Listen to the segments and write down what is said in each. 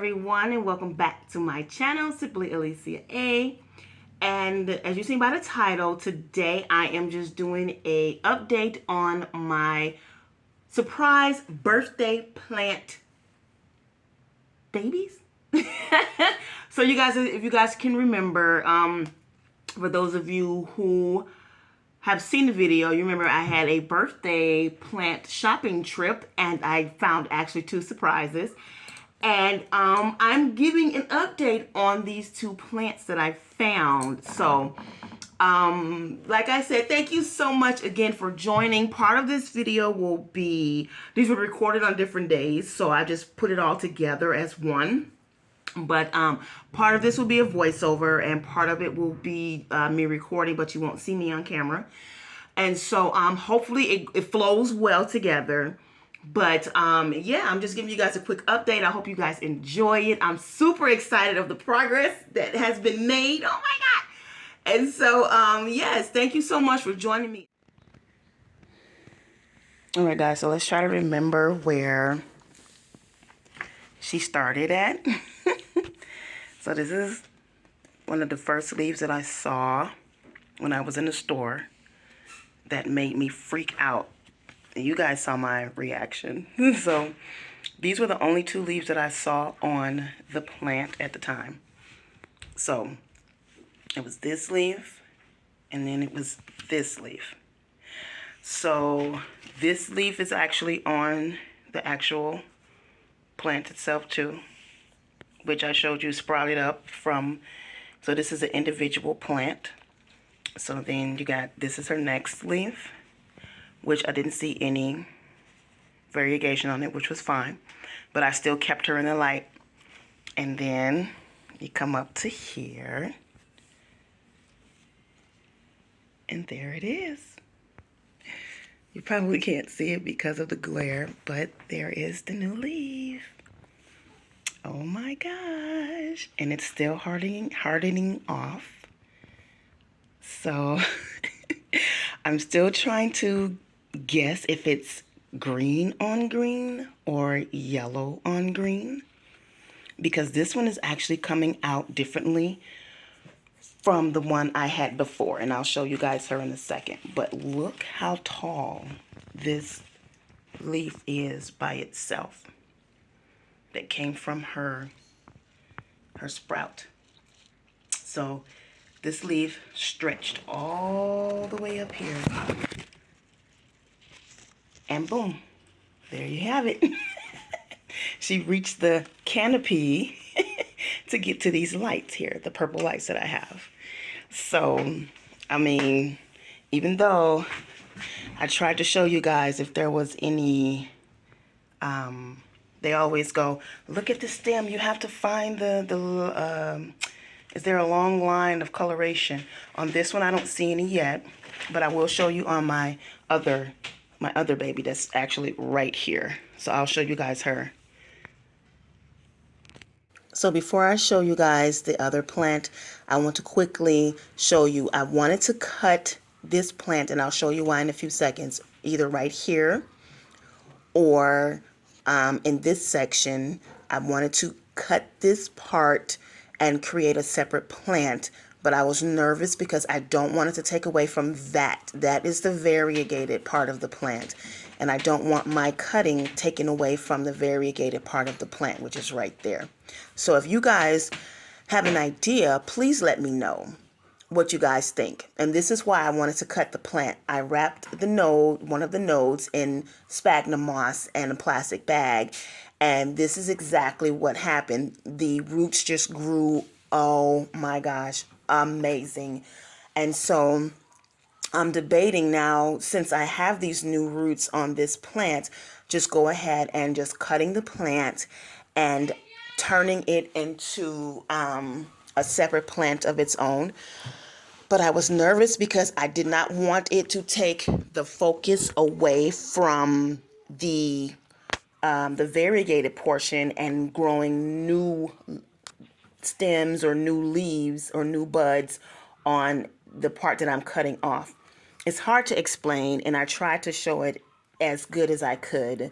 everyone, and welcome back to my channel, Simply Alicia A. And as you see by the title, today I am just doing a update on my surprise birthday plant babies. So you guys, if you guys can remember, for those of you who have seen the video, you remember I had a birthday plant shopping trip and I found actually two surprises. And I'm giving an update on these two plants that I found. So, like I said, thank you so much again for joining. Part of this video will be, these were recorded on different days, so I just put it all together as one. But part of this will be a voiceover and part of it will be me recording, but you won't see me on camera. And so hopefully it flows well together. But yeah, I'm just giving you guys a quick update. I hope you guys enjoy it. I'm super excited of the progress that has been made. Oh my God. And so yes, thank you so much for joining me. All right, guys, so let's try to remember where she started at. So this is one of the first leaves that I saw when I was in the store that made me freak out. And you guys saw my reaction. So these were the only two leaves that I saw on the plant at the time. So it was this leaf and then it was this leaf. So this leaf is actually on the actual plant itself too, which I showed you sprouted up from. So this is an individual plant. So then you got, this is her next leaf, which I didn't see any variegation on it, which was fine. But I still kept her in the light. And then you come up to here. And there it is. You probably can't see it because of the glare, but there is the new leaf. Oh my gosh. And it's still hardening off. So I'm still trying to guess if it's green on green or yellow on green, because this one is actually coming out differently from the one I had before, and I'll show you guys her in a second. But look how tall this leaf is by itself that came from her sprout. So this leaf stretched all the way up here. And boom, there you have it. She reached the canopy to get to these lights here, the purple lights that I have. So, I mean, even though I tried to show you guys if there was any, they always go, look at the stem, you have to find is there a long line of coloration? On this one, I don't see any yet, but I will show you on my other baby that's actually right here. So I'll show you guys her. So before I show you guys the other plant, I want to quickly show you, I wanted to cut this plant, and I'll show you why in a few seconds, either right here or in this section. I wanted to cut this part and create a separate plant, but I was nervous because I don't want it to take away from that. That is the variegated part of the plant, and I don't want my cutting taken away from the variegated part of the plant, which is right there. So if you guys have an idea, please let me know what you guys think. And this is why I wanted to cut the plant. I wrapped the node, one of the nodes, in sphagnum moss and a plastic bag, and this is exactly what happened. The roots just grew, oh my gosh, amazing. And so I'm debating now, since I have these new roots on this plant, just go ahead and just cutting the plant and turning it into a separate plant of its own. But I was nervous because I did not want it to take the focus away from the variegated portion and growing new stems or new leaves or new buds on the part that I'm cutting off. It's hard to explain, and I tried to show it as good as I could,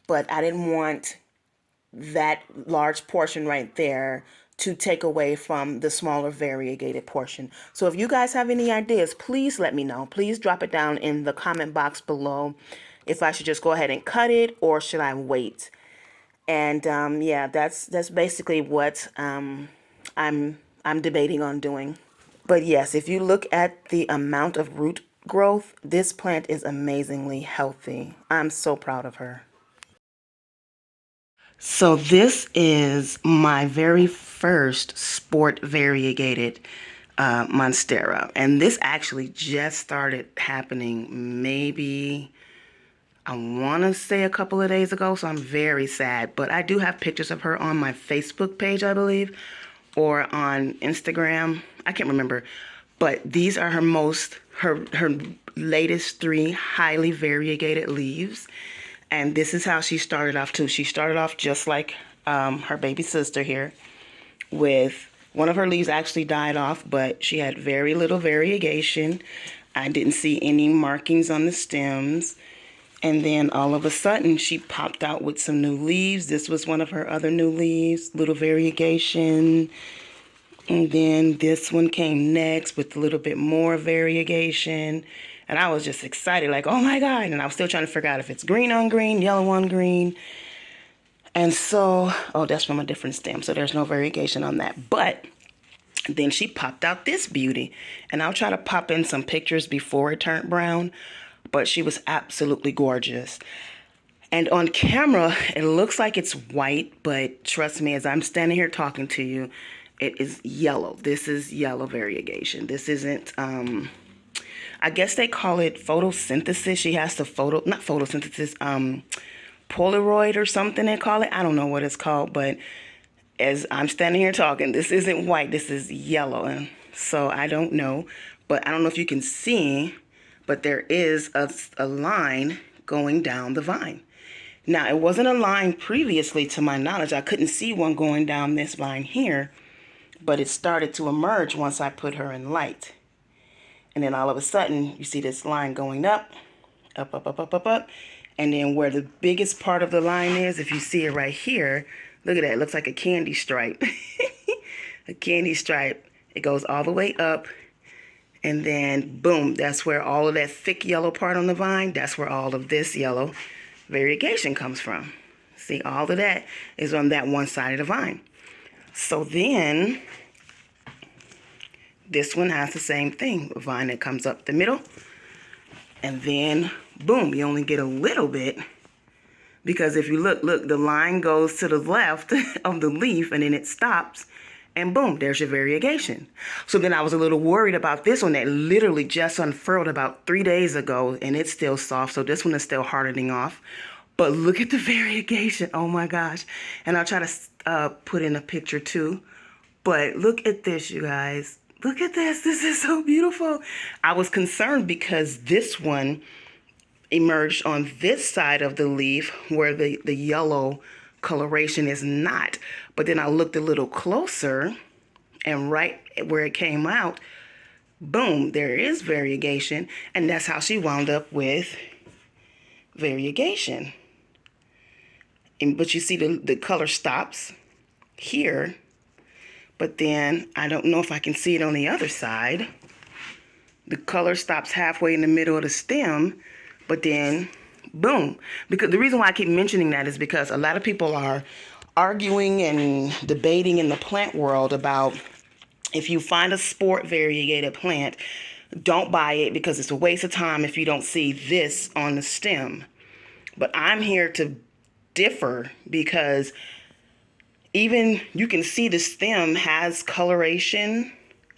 but I didn't want that large portion right there to take away from the smaller variegated portion. So if you guys have any ideas, please let me know. Please drop it down in the comment box below if I should just go ahead and cut it or should I wait. And yeah, that's basically what I'm debating on doing. But yes, if you look at the amount of root growth, this plant is amazingly healthy. I'm so proud of her. So this is my very first sport variegated Monstera. And this actually just started happening maybe, I want to say a couple of days ago. So I'm very sad. But I do have pictures of her on my Facebook page, I believe, or on Instagram. I can't remember. But these are her latest 3 highly variegated leaves. And this is how she started off too. She started off just like her baby sister here, with one of her leaves actually died off, but she had very little variegation. I didn't see any markings on the stems. And then all of a sudden she popped out with some new leaves. This was one of her other new leaves, little variegation. And then this one came next with a little bit more variegation. And I was just excited, like, oh my God. And I was still trying to figure out if it's green on green, yellow on green. And so, oh, that's from a different stem. So there's no variegation on that. But then she popped out this beauty. And I'll try to pop in some pictures before it turned brown. But she was absolutely gorgeous. And on camera, it looks like it's white. But trust me, as I'm standing here talking to you, it is yellow. This is yellow variegation. This isn't... I guess they call it photosynthesis. She has to not photosynthesis, Polaroid or something they call it. I don't know what it's called, but as I'm standing here talking, this isn't white, this is yellow. And so I don't know, but I don't know if you can see, but there is a line going down the vine. Now, it wasn't a line previously to my knowledge. I couldn't see one going down this vine here, but it started to emerge once I put her in light. And then all of a sudden, you see this line going up, up, up, up, up, up, up. And then where the biggest part of the line is, if you see it right here, look at that. It looks like a candy stripe. A candy stripe. It goes all the way up. And then, boom, that's where all of that thick yellow part on the vine, that's where all of this yellow variegation comes from. See, all of that is on that one side of the vine. So then... this one has the same thing, a vine that comes up the middle, and then boom, you only get a little bit, because if you look, the line goes to the left of the leaf and then it stops, and boom, there's your variegation. So then I was a little worried about this one that literally just unfurled about 3 days ago, and it's still soft, so this one is still hardening off. But look at the variegation, oh my gosh. And I'll try to put in a picture too, but look at this, you guys. Look at this. This is so beautiful. I was concerned because this one emerged on this side of the leaf where the yellow coloration is not. But then I looked a little closer, and right where it came out, boom, there is variegation. And that's how she wound up with variegation. But you see the color stops here. But then, I don't know if I can see it on the other side. The color stops halfway in the middle of the stem, but then, boom. Because the reason why I keep mentioning that is because a lot of people are arguing and debating in the plant world about if you find a sport variegated plant, don't buy it because it's a waste of time if you don't see this on the stem. But I'm here to differ because... even you can see the stem has coloration,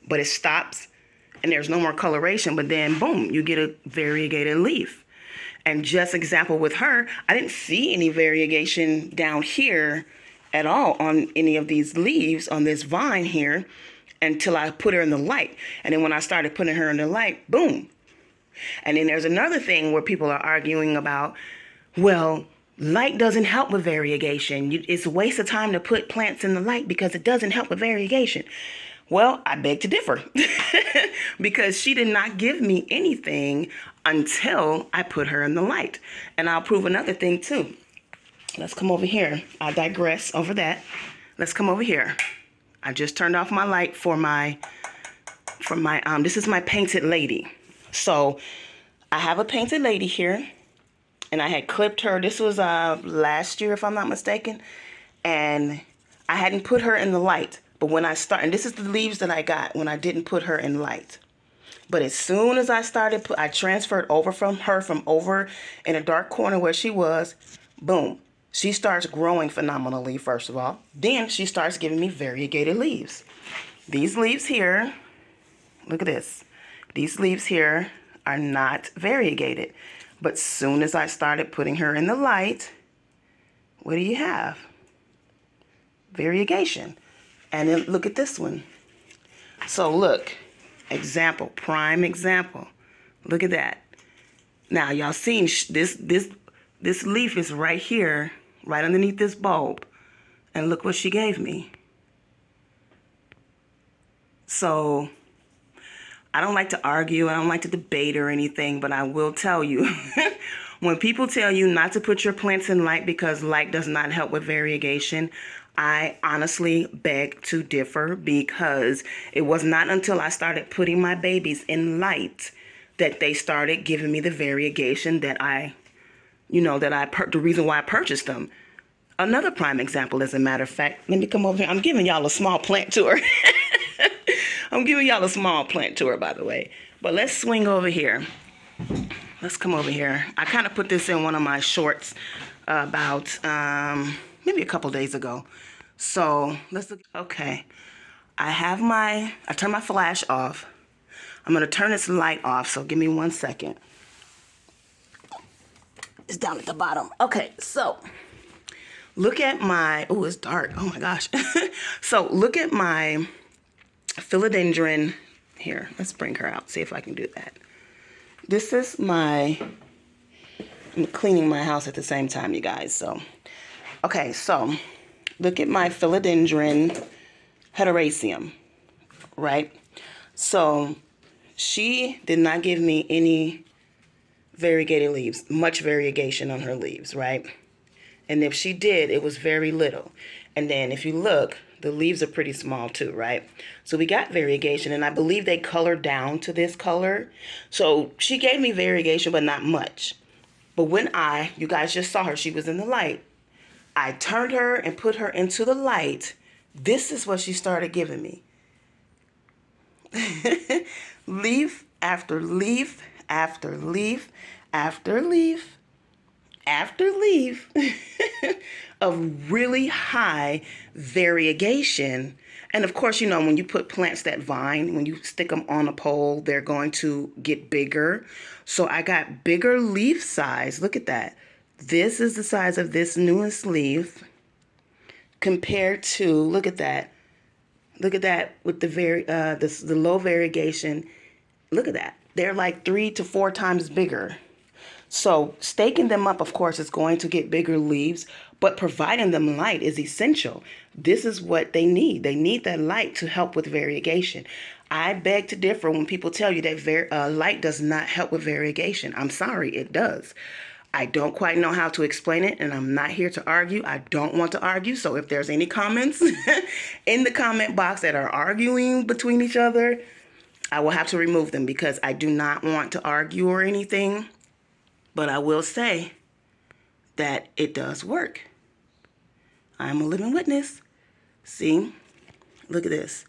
but it stops and there's no more coloration. But then, boom, you get a variegated leaf. And just example with her, I didn't see any variegation down here at all on any of these leaves on this vine here until I put her in the light. And then when I started putting her in the light, boom. And then there's another thing where people are arguing about, well, light doesn't help with variegation. It's a waste of time to put plants in the light because it doesn't help with variegation. Well, I beg to differ because she did not give me anything until I put her in the light. And I'll prove another thing too. Let's come over here. I digress over that. Let's come over here. I just turned off my light for my this is my painted lady. So I have a painted lady here, and I had clipped her. This was last year, if I'm not mistaken, and I hadn't put her in the light. But when I start, and this is the leaves that I got when I didn't put her in light. But as soon as I started, I transferred over from over in a dark corner where she was, boom. She starts growing phenomenally, first of all. Then she starts giving me variegated leaves. These leaves here, look at this. These leaves here are not variegated. But soon as I started putting her in the light, what do you have? Variegation. And then look at this one. So look, example, prime example. Look at that. Now y'all seen this leaf is right here, right underneath this bulb. And look what she gave me. So I don't like to argue, I don't like to debate or anything, but I will tell you, when people tell you not to put your plants in light because light does not help with variegation, I honestly beg to differ, because it was not until I started putting my babies in light that they started giving me the variegation that the reason why I purchased them. Another prime example, as a matter of fact, let me come over here. I'm giving y'all a small plant tour. I'm giving y'all a small plant tour, by the way. But let's swing over here. Let's come over here. I kind of put this in one of my shorts about maybe a couple days ago. So let's look. Okay. I turned my flash off. I'm going to turn this light off, so give me 1 second. It's down at the bottom. Okay, so look at my, oh, it's dark. Oh my gosh. So look at my philodendron here. Let's bring her out, see if I can do that. This is I'm cleaning my house at the same time, you guys. So, okay, so look at my philodendron hederaceum, right? So she did not give me any variegated leaves, much variegation on her leaves, right? And if she did, it was very little. And then if you look, the leaves are pretty small too, right? So we got variegation, and I believe they colored down to this color. So she gave me variegation, but not much. But when you guys just saw her, she was in the light. I turned her and put her into the light. This is what she started giving me. Leaf after leaf after leaf after leaf after leaf of really high variegation. And of course, when you put plants that vine, when you stick them on a pole, they're going to get bigger. So I got bigger leaf size. Look at that. This is the size of this newest leaf compared to, look at that. Look at that with the low variegation. Look at that. They're like 3 to 4 times bigger. So staking them up, of course, is going to get bigger leaves, but providing them light is essential. This is what they need. They need that light to help with variegation. I beg to differ when people tell you that light does not help with variegation. I'm sorry, it does. I don't quite know how to explain it, and I'm not here to argue. I don't want to argue, so if there's any comments in the comment box that are arguing between each other, I will have to remove them because I do not want to argue or anything. But I will say that it does work. I'm a living witness. See? Look at this.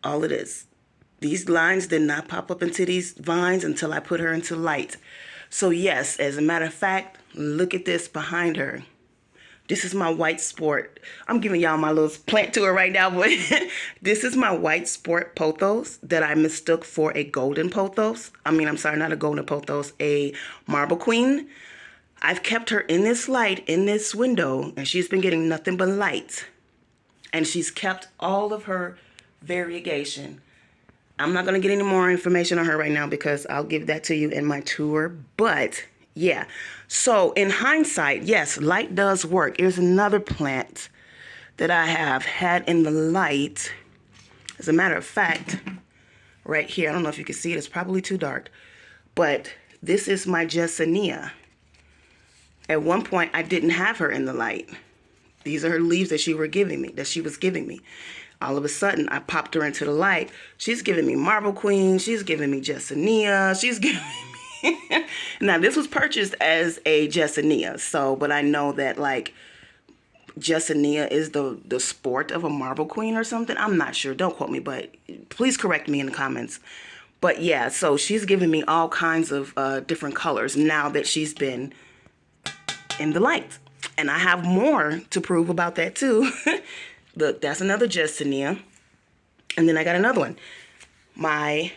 All of this. These lines did not pop up into these vines until I put her into light. So yes, as a matter of fact, look at this behind her. This is my white sport. I'm giving y'all my little plant tour right now, but this is my white sport pothos that I mistook for a golden pothos. I'm sorry, not a golden pothos, a marble queen. I've kept her in this light, in this window, and she's been getting nothing but light. And she's kept all of her variegation. I'm not going to get any more information on her right now because I'll give that to you in my tour. But yeah, so in hindsight, yes, light does work. Here's another plant that I have had in the light. As a matter of fact, right here, I don't know if you can see it, it's probably too dark, but this is my Jessenia. At one point, I didn't have her in the light. These are her leaves that she was giving me. All of a sudden, I popped her into the light. She's giving me Marble Queen. She's giving me Jessenia. She's giving me... Now, this was purchased as a Jessenia. So, but I know that, like, Jessenia is the sport of a Marble Queen or something. I'm not sure. Don't quote me, but please correct me in the comments. But, yeah, so she's giving me all kinds of different colors now that she's been in the light. And I have more to prove about that, too. Look, that's another Jessenia. And then I got another one. My,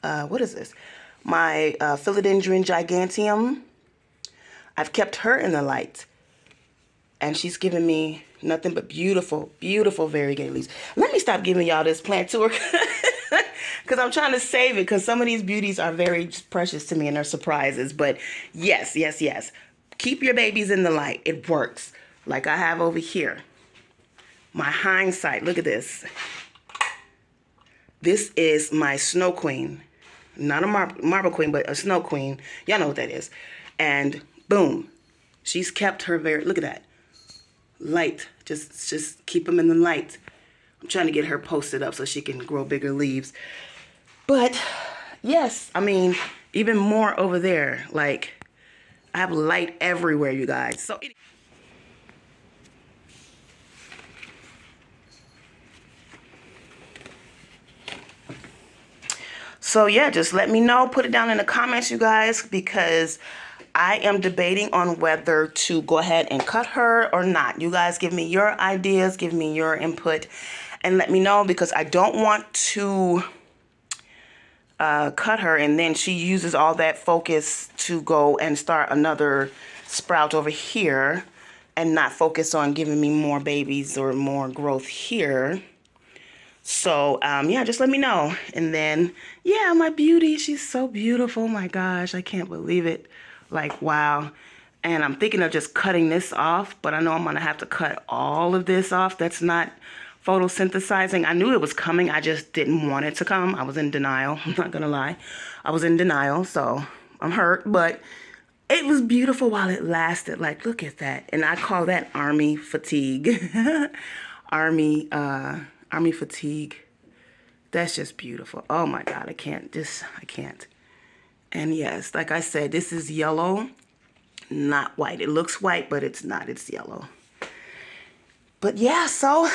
what is this? My Philodendron Giganteum. I've kept her in the light. And she's giving me nothing but beautiful, beautiful variegated leaves. Let me stop giving y'all this plant tour. Because I'm trying to save it. Because some of these beauties are very precious to me and they're surprises. But yes, yes, yes. Keep your babies in the light. It works. Like I have over here. My hindsight. Look at this. This is my Snow Queen. Not a Marble Queen, but a Snow Queen. Y'all know what that is. And boom. She's kept her very... Look at that. Light. Just keep them in the light. I'm trying to get her posted up so she can grow bigger leaves. But, yes. I mean, even more over there. Like, I have light everywhere, you guys. So yeah, just let me know. Put it down in the comments, you guys, because I am debating on whether to go ahead and cut her or not. You guys give me your ideas, give me your input, and let me know, because I don't want to cut her and then she uses all that focus to go and start another sprout over here and not focus on giving me more babies or more growth here. So, yeah, just let me know. And then, yeah, my beauty, she's so beautiful. Oh my gosh, I can't believe it. Like, wow. And I'm thinking of just cutting this off, but I know I'm going to have to cut all of this off. That's not photosynthesizing. I knew it was coming. I just didn't want it to come. I was in denial. I'm not going to lie. I was in denial, so I'm hurt. But it was beautiful while it lasted. Like, look at that. And I call that army fatigue. Army fatigue. That's just beautiful. Oh my God, I can't. And yes, like I said, this is yellow, not white. It looks white, but it's not. It's yellow. But yeah, so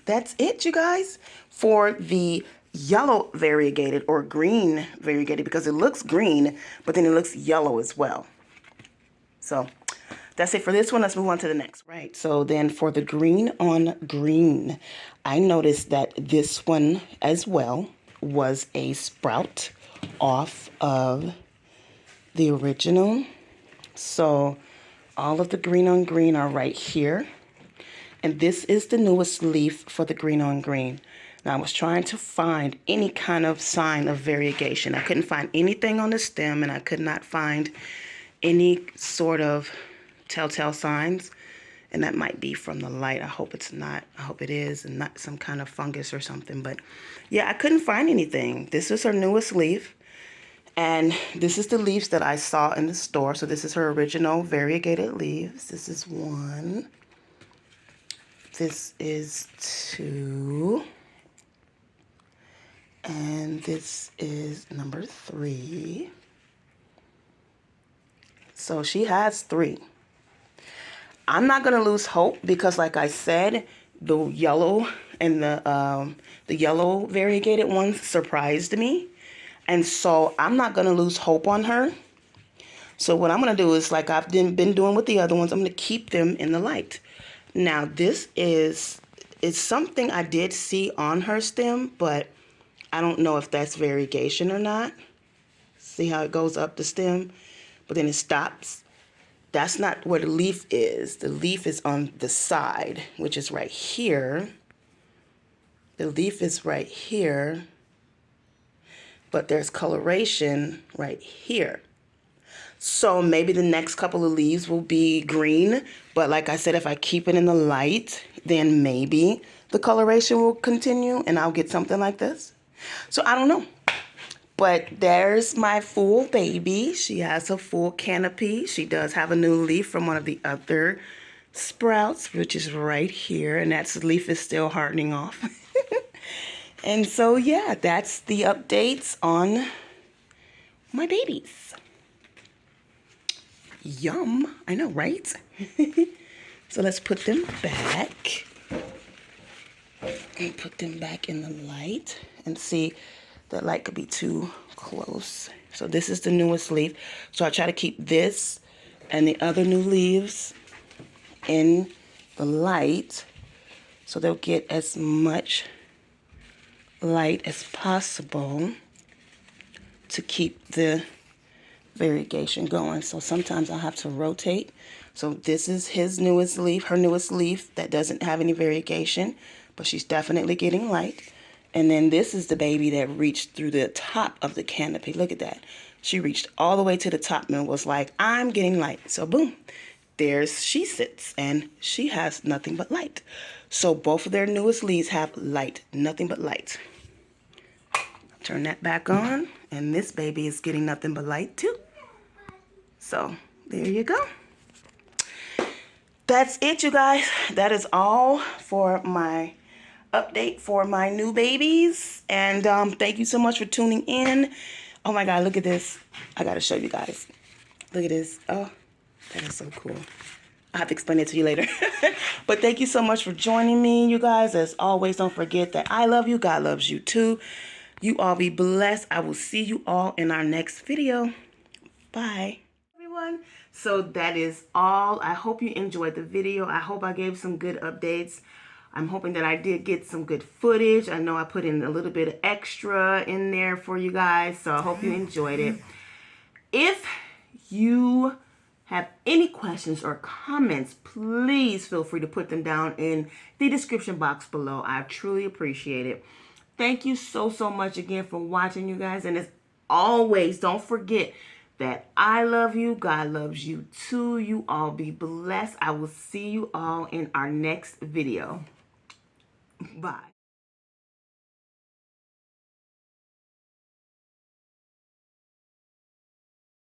that's it, you guys, for the yellow variegated or green variegated, because it looks green, but then it looks yellow as well. So that's it for this one. Let's move on to the next. Right, so then for the green on green, I noticed that this one as well was a sprout off of the original. So all of the green on green are right here. And this is the newest leaf for the green on green. Now, I was trying to find any kind of sign of variegation. I couldn't find anything on the stem, and I could not find any sort of telltale signs. And that might be from the light. I hope it's not. I hope it is, and not some kind of fungus or something. But yeah, I couldn't find anything. This is her newest leaf. And this is the leaves that I saw in the store. So this is her original variegated leaves. This is one. This is two. And this is number 3. So she has 3. I'm not going to lose hope because, like I said, the yellow and the yellow variegated ones surprised me. And so I'm not going to lose hope on her. So what I'm going to do is, like I've been doing with the other ones, I'm going to keep them in the light. Now, this is something I did see on her stem, but I don't know if that's variegation or not. See how it goes up the stem, but then it stops. That's not where the leaf is. The leaf is on the side, which is right here. The leaf is right here, but there's coloration right here. So maybe the next couple of leaves will be green, but like I said, if I keep it in the light, then maybe the coloration will continue and I'll get something like this. So I don't know. But there's my full baby. She has a full canopy. She does have a new leaf from one of the other sprouts, which is right here, and that leaf is still hardening off. And so yeah, that's the updates on my babies. Yum. I know, right? So let's put them back. And put them back in the light. And see, the light could be too close. So this is the newest leaf. So I try to keep this and the other new leaves in the light so they'll get as much light as possible to keep the variegation going. So sometimes I'll have to rotate. So this is his newest leaf, her newest leaf that doesn't have any variegation, but she's definitely getting light. And then this is the baby that reached through the top of the canopy. Look at that. She reached all the way to the top and was like, I'm getting light. So boom, there's she sits and she has nothing but light. So both of their newest leaves have light, nothing but light. Turn that back on, and this baby is getting nothing but light too. So there you go. That's it, you guys. That is all for my update for my new babies. And thank you so much for tuning in. Oh my God, look at this. I gotta show you guys. Look at this. Oh, that is so cool. I'll have to explain it to you later. But thank you so much for joining me, you guys. As always, don't forget that I love you. God loves you too. You all be blessed. I will see you all in our next video. Bye, everyone. So that is all. I hope you enjoyed the video. I hope I gave some good updates. I'm hoping that I did get some good footage. I know I put in a little bit of extra in there for you guys. So I hope you enjoyed it. If you have any questions or comments, please feel free to put them down in the description box below. I truly appreciate it. Thank you so much again for watching, you guys. And as always, don't forget that I love you. God loves you too. You all be blessed. I will see you all in our next video. Bye.